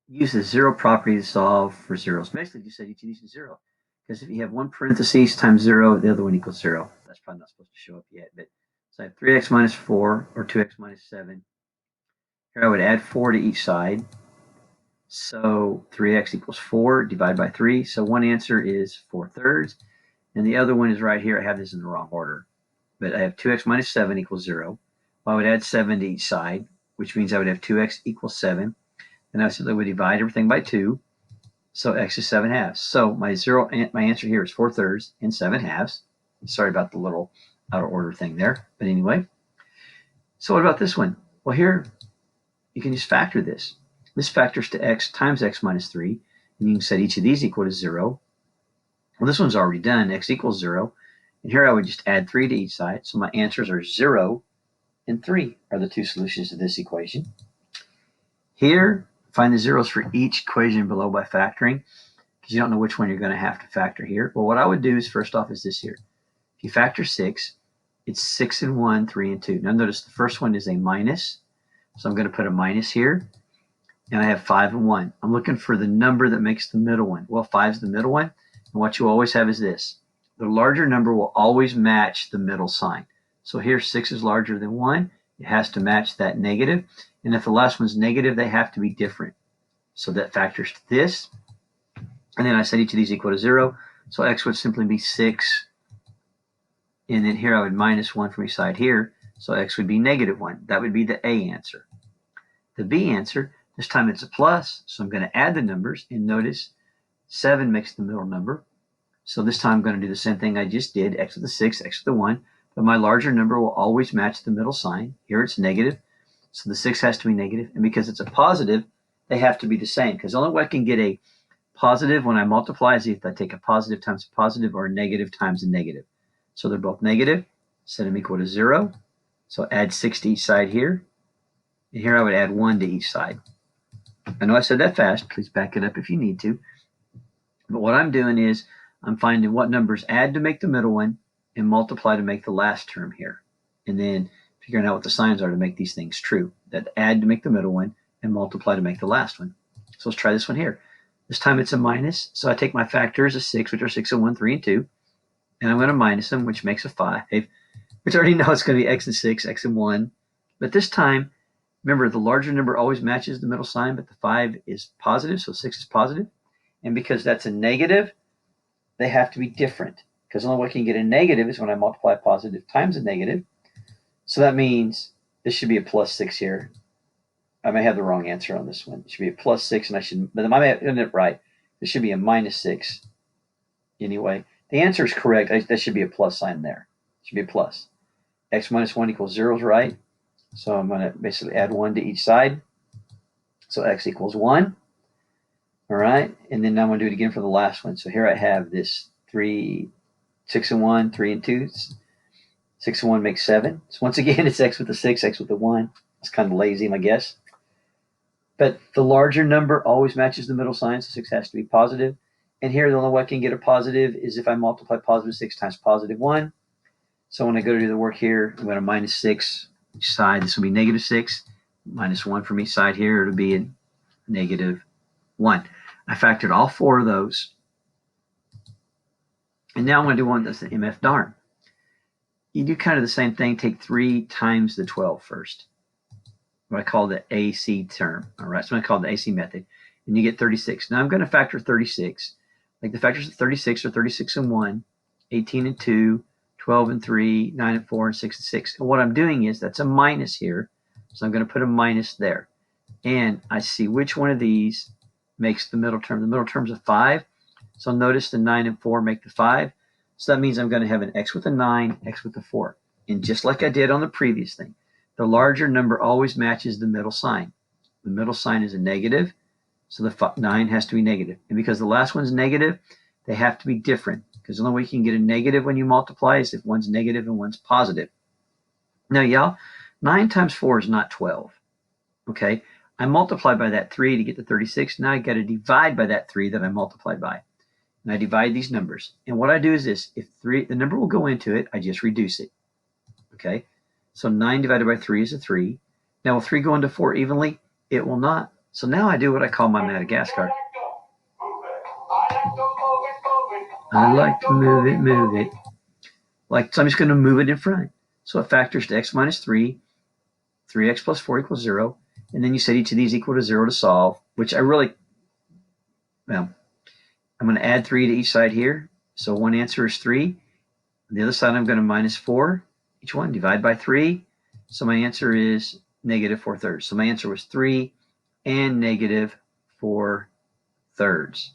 use the zero property to solve for zeros. Basically, you said each of these is zero. Because if you have one parentheses times zero, the other one equals zero. That's probably not supposed to show up yet. But so I have 3x minus 4 or 2x minus 7. Here I would add 4 to each side. So 3x equals 4 divided by 3. So one answer is 4/3. And the other one is right here. I have this in the wrong order. But I have 2x minus 7 equals 0. Well, I would add 7 to each side, which means I would have 2x equals 7. And I simply would divide everything by 2. So x is 7/2. So my answer here is 4/3 and 7/2. Sorry about the little out of order thing there. But anyway. So what about this one? Well, here you can just factor this. This factors to x times x minus 3. And you can set each of these equal to 0. Well, this one's already done. X equals 0. And here I would just add 3 to each side. So my answers are 0 and 3 are the two solutions to this equation. Here, find the zeros for each equation below by factoring, because you don't know which one you're going to have to factor here. Well, what I would do is first off is this here. If you factor 6, it's 6 and 1, 3 and 2. Now notice the first one is a minus, so I'm going to put a minus here, and I have 5 and 1. I'm looking for the number that makes the middle one. Well, 5 is the middle one, and what you always have is this. The larger number will always match the middle sign. So here 6 is larger than 1. It has to match that negative. And if the last one's negative, they have to be different. So that factors to this. And then I set each of these equal to 0. So x would simply be 6. And then here I would minus 1 from each side here. So x would be -1. That would be the A answer. The B answer, this time it's a plus. So I'm going to add the numbers. And notice 7 makes the middle number. So this time I'm going to do the same thing I just did. X with the 6, x with the 1. But my larger number will always match the middle sign. Here it's negative. So the 6 has to be negative. And because it's a positive, they have to be the same. Because the only way I can get a positive when I multiply is if I take a positive times a positive or a negative times a negative. So they're both negative. Set them equal to 0. So add 6 to each side here. And here I would add 1 to each side. I know I said that fast. Please back it up if you need to. But what I'm doing is I'm finding what numbers add to make the middle one and multiply to make the last term here. And then figuring out what the signs are to make these things true. That add to make the middle one and multiply to make the last one. So let's try this one here. This time it's a minus. So I take my factors of 6, which are 6 and 1, 3 and 2. And I'm going to minus them, which makes a 5. Which I already know it's going to be x and 6, x and 1. But this time, remember, the larger number always matches the middle sign, but the 5 is positive, so 6 is positive. And because that's a negative, they have to be different. Because the only way I can get a negative is when I multiply a positive times a negative. So that means this should be a plus 6 here. I may have the wrong answer on this one. It should be a plus 6, and I should, but I might have done it right. This should be a minus 6. Anyway, the answer is correct. That should be a plus sign there. It should be a plus. X minus 1 equals 0 is right. So I'm going to basically add 1 to each side. So x equals 1. All right. And then now I'm going to do it again for the last one. So here I have this 6 and 1, 3 and 2. 6 and 1 makes 7. So once again, it's x with the 6, x with the 1. It's kind of lazy, I guess. But the larger number always matches the middle sign, so 6 has to be positive. And here, the only way I can get a positive is if I multiply positive 6 times positive 1. So when I go to do the work here, I'm going to minus 6 each side. This will be -6. Minus 1 from each side here. It'll be a -1. I factored all 4 of those. And now I'm going to do one that's the MF darn. You do kind of the same thing. Take 3 times the 12 first. What I call the AC term. All right, so I'm going to call it the AC method. And you get 36. Now I'm going to factor 36. Like the factors of 36 are 36 and 1, 18 and 2, 12 and 3, 9 and 4, and 6 and 6. And what I'm doing is that's a minus here. So I'm going to put a minus there. And I see which one of these makes the middle term. The middle term is a 5. So notice the 9 and 4 make the 5. So that means I'm going to have an x with a 9, x with a 4. And just like I did on the previous thing, the larger number always matches the middle sign. The middle sign is a negative, so the 9 has to be negative. And because the last one's negative, they have to be different. Because the only way you can get a negative when you multiply is if one's negative and one's positive. Now, y'all, 9 times 4 is not 12. Okay? I multiplied by that 3 to get the 36. Now I got to divide by that 3 that I multiplied by. And I divide these numbers. And what I do is this. If the number will go into it, I just reduce it. Okay? So 9 divided by 3 is a 3. Now, will 3 go into 4 evenly? It will not. So now I do what I call my Madagascar. I like to move it, move it. So I'm just going to move it in front. So it factors to x minus 3, 3x plus 4 equals 0. And then you set each of these equal to 0 to solve, which I'm going to add 3 to each side here. So one answer is 3. On the other side, I'm going to minus 4. Each one, divide by 3. So my answer is negative 4/3. So my answer was 3 and negative 4/3.